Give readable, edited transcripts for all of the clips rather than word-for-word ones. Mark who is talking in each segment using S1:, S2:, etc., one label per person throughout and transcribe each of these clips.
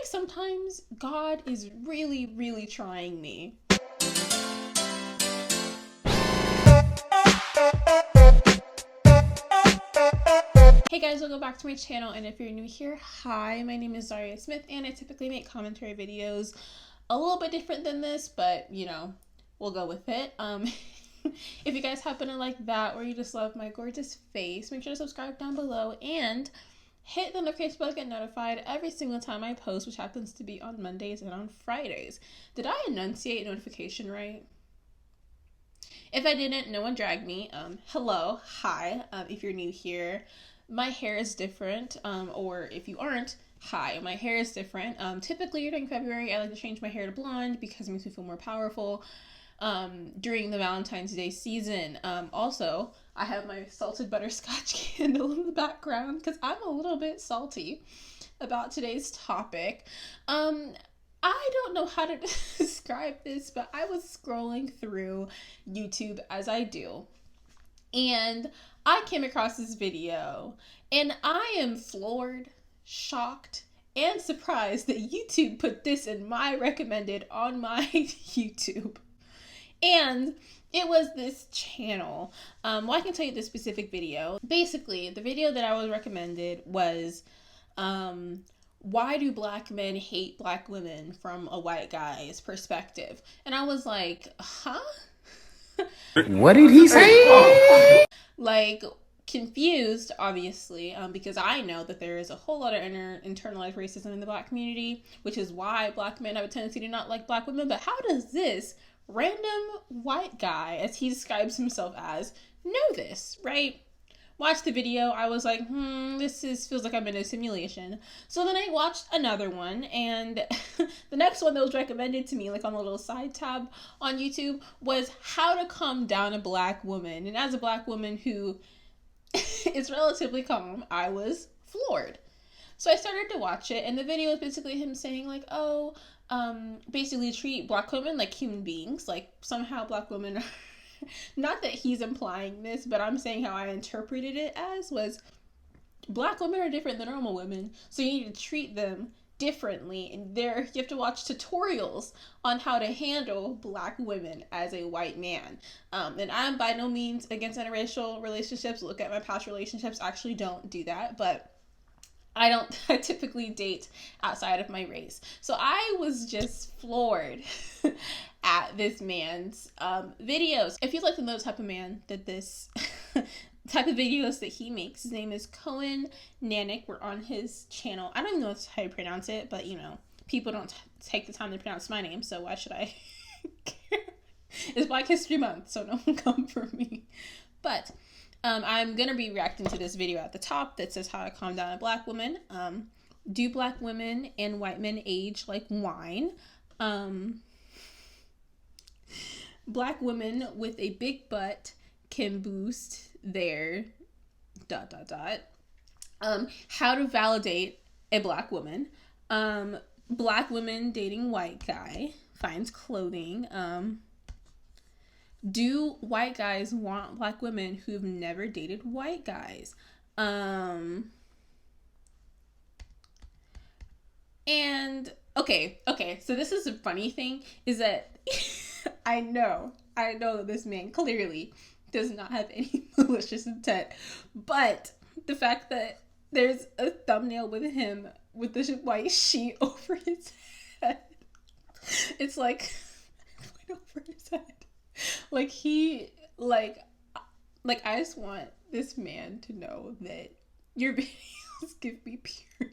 S1: sometimes God is really, really trying me. Hey guys, welcome back to my channel, and if you're new here, hi, my name is Zhariya Smith, and I typically make commentary videos a little bit different than this, but you know, we'll go with it. If you guys happen to like that, or you just love my gorgeous face, make sure to subscribe down below and hit the notification bell to get notified every single time I post, which happens to be on Mondays and on Fridays. Did I enunciate notification right? If I didn't, no one drag me. Hello, hi, if you're new here. My hair is different, or if you aren't, hi, my hair is different. Typically during February, I like to change my hair to blonde because it makes me feel more powerful during the Valentine's Day season. Also, I have my salted butterscotch candle in the background because I'm a little bit salty about today's topic. I don't know how to describe this, but I was scrolling through YouTube as I do, and I came across this video, and I am floored, shocked, and surprised that YouTube put this in my recommended on my YouTube. And it was this channel. Well, I can tell you the specific video. Basically, the video that I was recommended was, why do black men hate black women from a white guy's perspective? And I was like, huh?
S2: What did he say?
S1: Like, confused, obviously, because I know that there is a whole lot of internalized racism in the black community, which is why black men have a tendency to not like black women. But how does this random white guy, as he describes himself as, know this, right? Watched the video, I was like, feels like I'm in a simulation. So then I watched another one, and the next one that was recommended to me, like on a little side tab on YouTube, was how to calm down a black woman. And as a black woman who is relatively calm, I was floored. So I started to watch it, and the video was basically him saying like, basically treat black women like human beings. Like somehow black women are not that he's implying this, but I'm saying how I interpreted it as was black women are different than normal women, so you need to treat them differently, and you have to watch tutorials on how to handle black women as a white man. And I'm by no means against interracial relationships. Look at my past relationships, I actually don't do that, but I typically date outside of my race. So I was just floored at this man's videos. If you'd like to know the type of man that this type of videos that he makes, his name is Coen Nanick. We're on his channel. I don't even know how you pronounce it, but you know, people don't take the time to pronounce my name, so why should I care? It's Black History Month, so no one come for me. But I'm going to be reacting to this video at the top that says how to calm down a black woman. Do black women and white men age like wine? Black women with a big butt can boost their ... How to validate a black woman. Black women dating white guy finds clothing. Do white guys want black women who've never dated white guys? And okay, so this is a funny thing, is that I know that this man clearly does not have any malicious intent, but the fact that there's a thumbnail with him with this white sheet over his head, it's like over his head. Like he, like I just want this man to know that your videos give me pure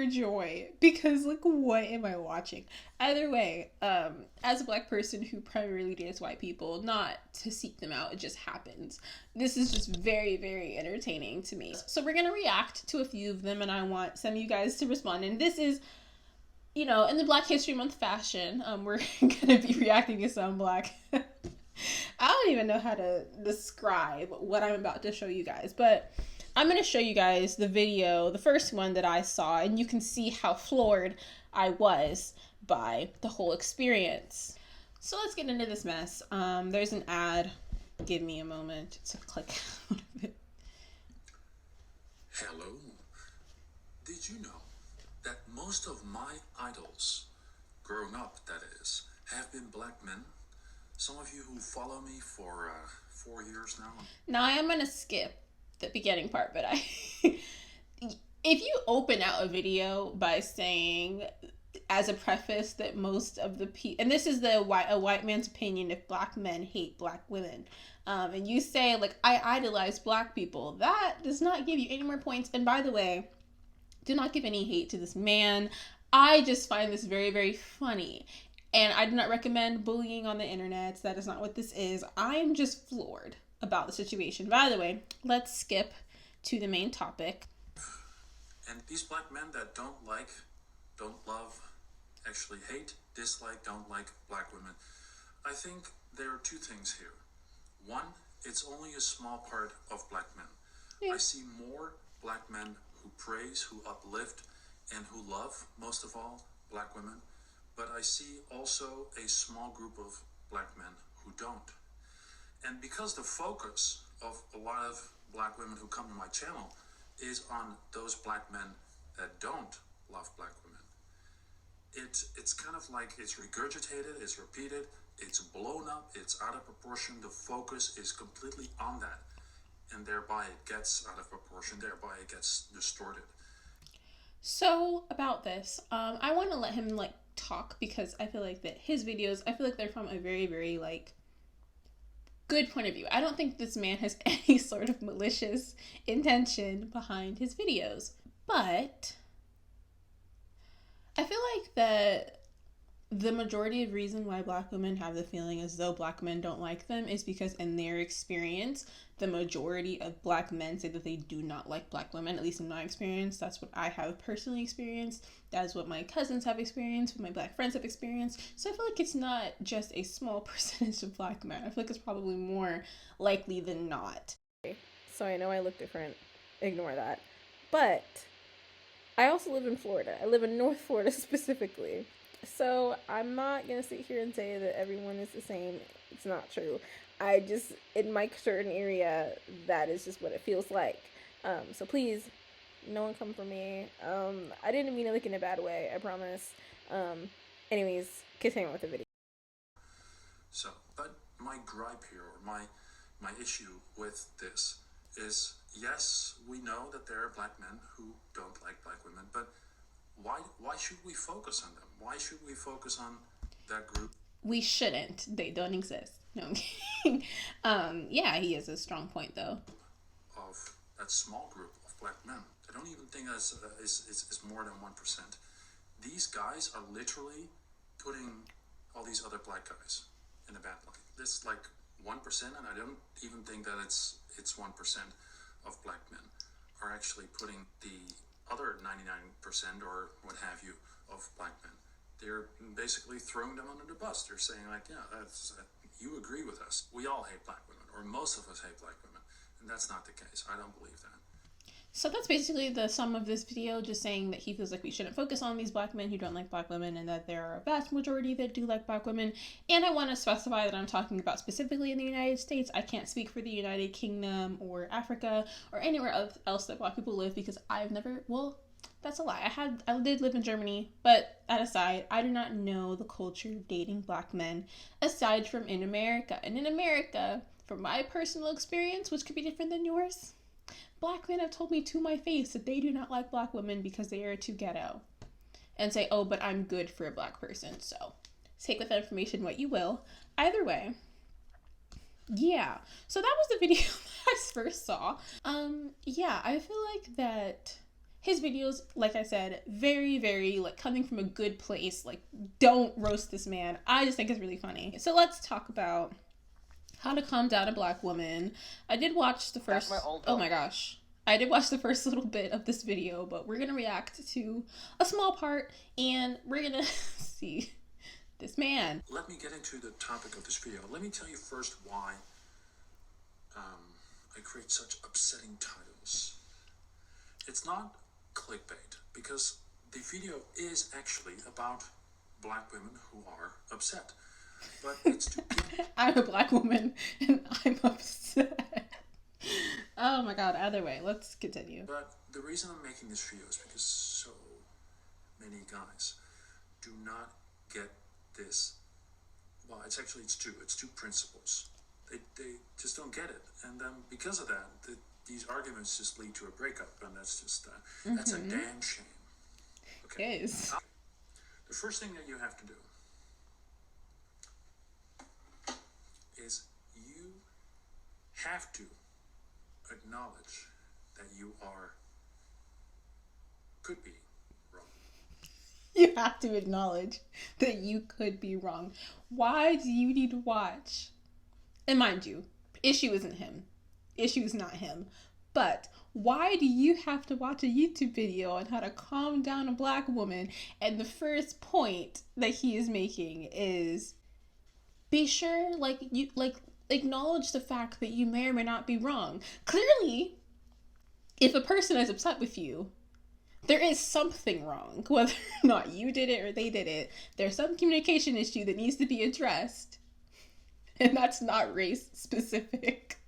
S1: joy, because like, what am I watching? Either way, as a black person who primarily dates white people, not to seek them out, it just happens, this is just very, very entertaining to me. So we're gonna react to a few of them, and I want some of you guys to respond, and this is, you know, in the Black History Month fashion, we're gonna be reacting to some black I don't even know how to describe what I'm about to show you guys, but I'm going to show you guys the video, the first one that I saw, and you can see how floored I was by the whole experience. So let's get into this mess. There's an ad. Give me a moment to click out of it.
S3: Hello. Did you know that most of my idols, growing up that is, have been black men. Some of you who follow me for 4 years now.
S1: Now I am going to skip the beginning part, but if you open out a video by saying as a preface that most of the people, and this is a white man's opinion, if black men hate black women, and you say like I idolize black people, that does not give you any more points. And by the way, do not give any hate to this man. I just find this very, very funny. And I do not recommend bullying on the internet. That is not what this is. I'm just floored about the situation. By the way, let's skip to the main topic.
S3: And these black men that don't love, actually hate, dislike, don't like black women, I think there are two things here. One, it's only a small part of black men. Yeah. I see more black men who praise, who uplift, and who love, most of all, black women. But I see also a small group of black men who don't. And because the focus of a lot of black women who come to my channel is on those black men that don't love black women, it's kind of like it's regurgitated, it's repeated, it's blown up, it's out of proportion. The focus is completely on that. And thereby it gets out of proportion, thereby it gets distorted.
S1: So about this, I want to let him like talk, because I feel like that his videos, I feel like they're from a very, very like good point of view. I don't think this man has any sort of malicious intention behind his videos, but I feel like that the majority of reason why black women have the feeling as though black men don't like them is because in their experience, the majority of black men say that they do not like black women, at least in my experience. That's what I have personally experienced. That's what my cousins have experienced, what my black friends have experienced. So I feel like it's not just a small percentage of black men. I feel like it's probably more likely than not.
S4: So I know I look different. Ignore that. But I also live in Florida. I live in North Florida specifically. So I'm not going to sit here and say that everyone is the same. It's not true. I just, in my certain area, that is just what it feels like. So please, no one come for me. I didn't mean it like in a bad way, I promise. Anyways, continue with the video.
S3: So, but my gripe here, or my issue with this is, yes, we know that there are black men who don't like black women, but why should we focus on them? Why should we focus on that group?
S1: We shouldn't. They don't exist. No, I'm kidding. Yeah, he has a strong point, though.
S3: Of that small group of black men. I don't even think that's is more than 1%. These guys are literally putting all these other black guys in a bad light. This is like 1%, and I don't even think that it's 1% of black men are actually putting the other 99% or what have you of black men. They're basically throwing them under the bus. They're saying like, yeah, you agree with us. We all hate black women, or most of us hate black women. And that's not the case. I don't believe that.
S1: So that's basically the sum of this video, just saying that he feels like we shouldn't focus on these black men who don't like black women, and that there are a vast majority that do like black women. And I want to specify that I'm talking about specifically in the United States. I can't speak for the United Kingdom or Africa or anywhere else that black people live, because I've never, well, that's a lie. I did live in Germany, but that aside, I do not know the culture of dating black men aside from in America. And in America, from my personal experience, which could be different than yours, black men have told me to my face that they do not like black women because they are too ghetto. And say, oh, but I'm good for a black person. So take with that information what you will. Either way, yeah. So that was the video that I first saw. Yeah, I feel like that his videos, like I said, very, very, like, coming from a good place. Like, don't roast this man. I just think it's really funny. So let's talk about how to calm down a black woman. I did watch the first... Oh my gosh. I did watch the first little bit of this video, but we're going to react to a small part, and we're going to see this man.
S3: Let me get into the topic of this video. Let me tell you first why I create such upsetting titles. It's not clickbait, because the video is actually about black women who are upset. But it's to get...
S1: I'm a black woman and I'm upset. Oh my god, either way, let's continue.
S3: But the reason I'm making this video is because many guys do not get this. Well, it's two. It's two principles. They just don't get it, and because of that, these arguments just lead to a breakup, and that's just that's a damn shame. Okay.
S1: It is.
S3: The first thing that you have to do is you have to acknowledge that you could be wrong.
S1: You have to acknowledge that you could be wrong. Why do you need to watch? And mind you, issue isn't him. Issue is not him. But why do you have to watch a YouTube video on how to calm down a black woman? And the first point that he is making is be sure, acknowledge the fact that you may or may not be wrong. Clearly, if a person is upset with you, there is something wrong. Whether or not you did it or they did it, there's some communication issue that needs to be addressed. And that's not race specific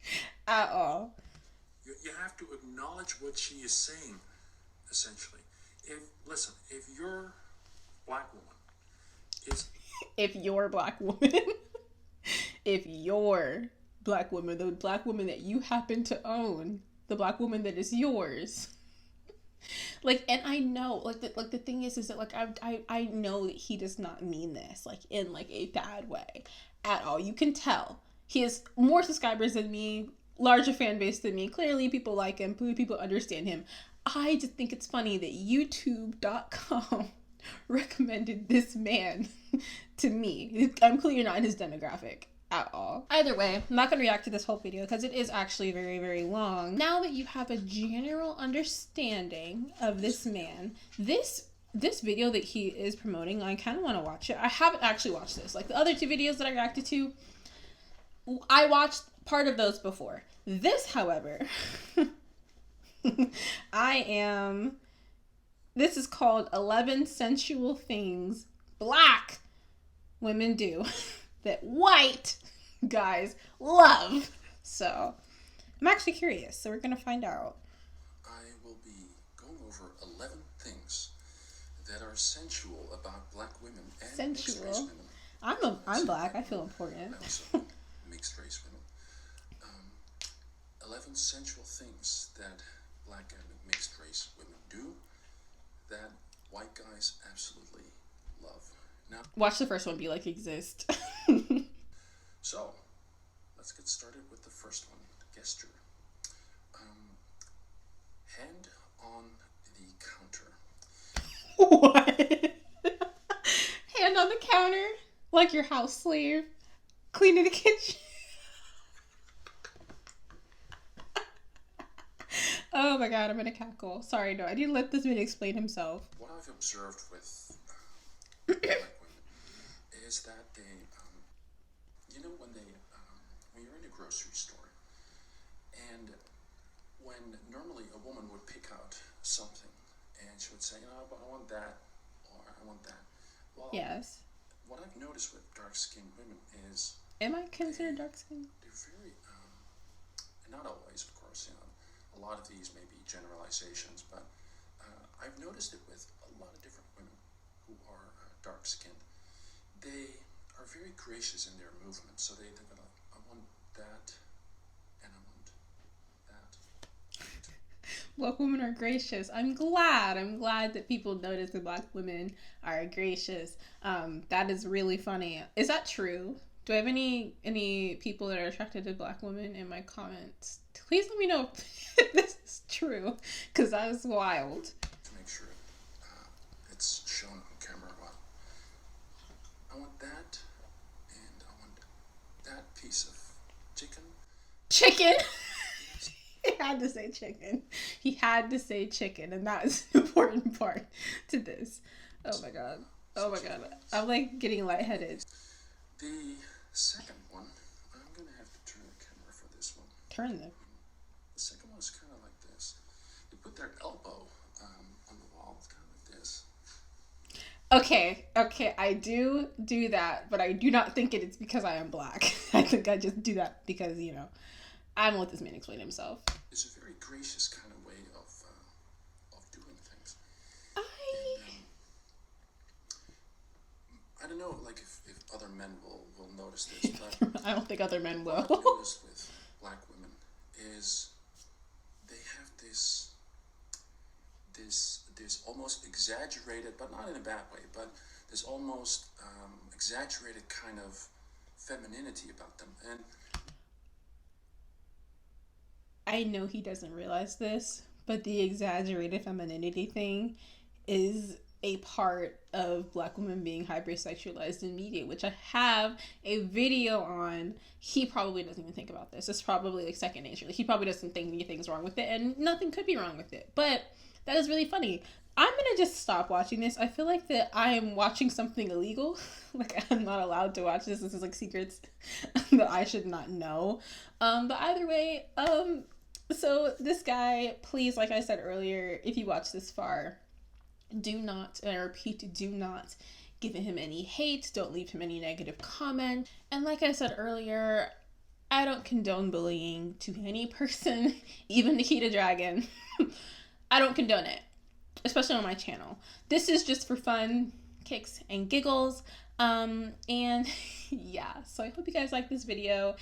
S1: at all.
S3: You have to acknowledge what she is saying, essentially. If your black woman is...
S1: If your black woman, the black woman that you happen to own, the black woman that is yours. And I know, the thing is that, I know that he does not mean this, in, a bad way at all. You can tell. He has more subscribers than me, larger fan base than me. Clearly, people like him. People understand him. I just think it's funny that YouTube.com recommended this man to me. I'm clearly not in his demographic at all. Either way, I'm not going to react to this whole video because it is actually very, very long. Now that you have a general understanding of this man, this video that he is promoting, I kind of want to watch it. I haven't actually watched this. The other two videos that I reacted to, I watched part of those before. This, however, this is called 11 Sensual Things Black Women Do that white guys love. So, I'm actually curious. So, we're going to find out.
S3: I will be going over 11 things that are sensual about black women and
S1: sensual.
S3: Mixed race women.
S1: I'm black. I feel important.
S3: Also, mixed race women. 11 sensual things that black and mixed race women do that white guys absolutely love. Now,
S1: watch the first one be exist.
S3: So, let's get started with the first one, gesture. Hand on the counter.
S1: What? Hand on the counter? Like your house slave? Cleaning the kitchen? Oh my god, I'm gonna cackle. Sorry, no, I didn't let this man explain himself.
S3: What I've observed with black women is that they, when you're in a grocery store, and when normally a woman would pick out something, and she would say, I want that, or I want that. Well,
S1: yes.
S3: What I've noticed with dark-skinned women is...
S1: Am I considered dark-skinned?
S3: They're very, not always, of course, a lot of these may be generalizations, but I've noticed it with a lot of different women who are dark-skinned. They are very gracious in their movements, so they're gonna, I want that, and I want that.
S1: Black women are gracious. I'm glad that people notice that black women are gracious. That is really funny. Is that true? Do I have any people that are attracted to black women in my comments? Please let me know if this is true, because that is wild.
S3: To make sure it's shown on camera well. I want that, and I want that piece of chicken.
S1: Chicken? He had to say chicken. He had to say chicken, and that is an important part to this. Oh my god. Oh my god. I'm getting lightheaded.
S3: The second one, I'm gonna have to turn the camera for this one.
S1: Turn them.
S3: The second one is kind of like this. They put their elbow on the wall. It's kind of like this.
S1: Okay, I do that, but I do not think it is because I am black. I think I just do that because, I'm gonna let this man explain himself.
S3: It's a very gracious kind of way of doing things. like if other men will notice this, but
S1: I don't think other men will.
S3: what I've noticed with black women is they have this almost exaggerated, but not in a bad way, but this almost exaggerated kind of femininity about them. And
S1: I know he doesn't realize this, but the exaggerated femininity thing is a part of black women being hypersexualized in media, which I have a video on. He probably doesn't even think about this. It's probably like second nature. Like, he probably doesn't think anything's wrong with it, and nothing could be wrong with it. But that is really funny. I'm gonna just stop watching this. I feel like that I am watching something illegal. Like, I'm not allowed to watch this. This is like secrets that I should not know. But either way, so this guy, please, like I said earlier, if you watch this far, do not, and I repeat, do not give him any hate. Don't leave him any negative comment. And like I said earlier, I don't condone bullying to any person, even Nikita Dragon. I don't condone it, especially on my channel. This is just for fun, kicks and giggles. And yeah, so I hope you guys like this video.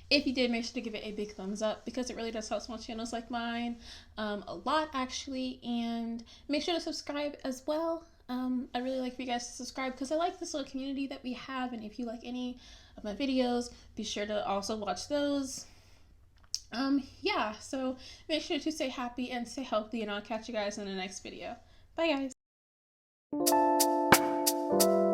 S1: If you did, make sure to give it a big thumbs up, because it really does help small channels like mine a lot, actually. And make sure to subscribe as well. I really like for you guys to subscribe, because I like this little community that we have. And if you like any of my videos, be sure to also watch those. Yeah, so make sure to stay happy and stay healthy, and I'll catch you guys in the next video. Bye, guys.